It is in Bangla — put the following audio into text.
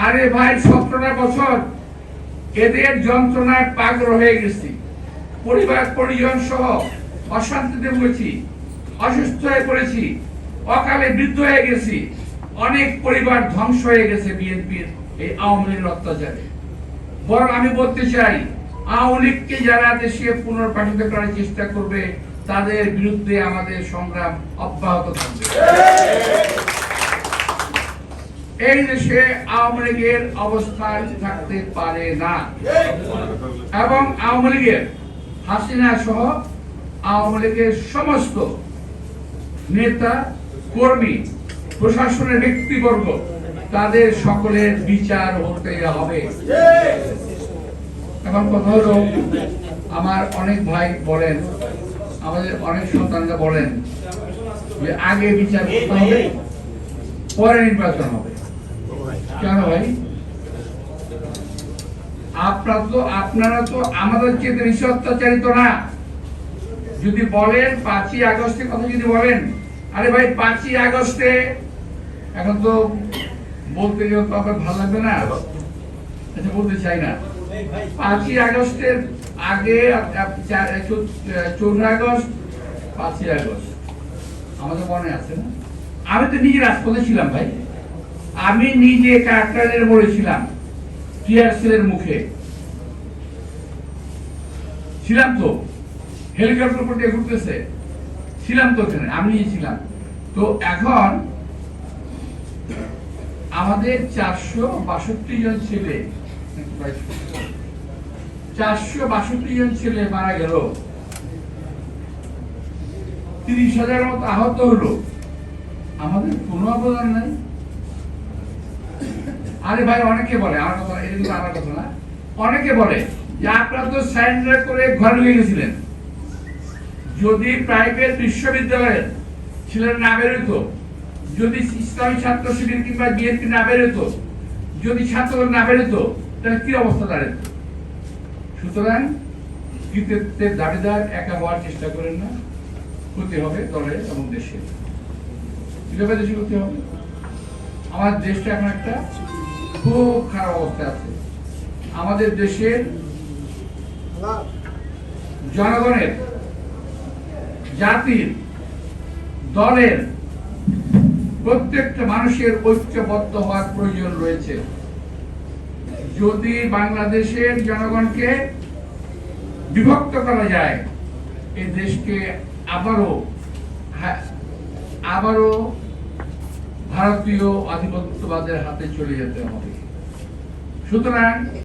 আরে ভাই 17টা বছর এদের যন্ত্রণায় পাগল হয়ে গেছি, পরিবার পরিজন সহ অশান্তিতে ভুগেছি, অসুস্থ হয়ে পড়েছি, অকালে বৃদ্ধ হয়ে গেছি। অনেক পরিবার ধ্বংস হয়ে গেছে বিএনপির এই আওয়ামী লীগের অত্যাচারে। বরং আমি বলতে চাই, আওয়ামী লীগকে যারা দেশে পুনর্বাসিত করার চেষ্টা করবে তাদের বিরুদ্ধে আমাদের সংগ্রাম অব্যাহত থাকবে। এই দেশে আওয়ামী লীগের অবস্থান থাকতে পারে না এবং আওয়ামী লীগের হাসিনা সহ আওয়ামী লীগের সমস্ত নেতা কর্মী প্রশাসনের ব্যক্তিবর্গ তাদের সকলের বিচার হতে হবে। এখন কথা হলো, আমার অনেক ভাই বলেন, আমাদের অনেক সন্তানরা বলেন যে আগে বিচার করতে হবে পরে নির্বাচন হবে। কেন ভাই? আপনারা তো আমাদের চেয়ে বেশি অত্যাচারিত না। যদি বলেন 5ই আগস্টের কথা যদি বলেন, আরে ভাই 5ই আগস্টে এখন তো বলতে গেলে তো আপনার ভালো লাগবে না, আচ্ছা বলতে চাই না। 5ই আগস্টের আগে 14 আগস্ট 5ই আগস্ট আমাদের মনে আছে না? আমি তো নিজে রাজপথে ছিলাম ভাই, আমি নিজে কাকরাইলের মোড়ে ছিলাম, টিয়ার সেলের মুখে ছিলাম, তো হেলিকপ্টার উপর দিয়ে ঘুরতেছে ছিলাম, তো ওখানে আমি নিজে ছিলাম। তো এখন আমাদের 462 জন ছেলে 462 জন ছেলে মারা গেল, 30,000 মতো আহত হলো, আমাদের কোনো অবদান নাই। আরে ভাই অনেকে বলে, আমার কথা এটা কিন্তু আমার কথা না, অনেকে বলে যে আপনারা তো সারেন্ডার করে ঘরে ঢুকে গেছিলেন। যদি প্রাইভেট বিশ্ববিদ্যালয়ের ছেলেরা না বেরোতো, যদি ইসলামী ছাত্র শিবির কিংবা বিএনপি না বেরোতো, যদি ছাত্রদল না বেরোতো, তাহলে কি অবস্থা দাঁড়াতো? সুতরাং কৃতিত্বের দাবিদার একা হওয়ার চেষ্টা করেন না, হতে হবে দলের এবং দেশের। কিভাবে দেশে হতে হবে? আমার দেশটা এখন একটা খুব খারাপ অবস্থায় আছে। আমাদের দেশের জনগণের, জাতির, দলের প্রত্যেকটা মানুষের ঐক্যবদ্ধ হওয়ার প্রয়োজন রয়েছে। যদি বাংলাদেশের জনগণকে বিভক্ত করা যায়, এই দেশকে আবারও ভারতীয় আধিপত্যবাদের হাতে চলে যেতে হবে। সুতরাং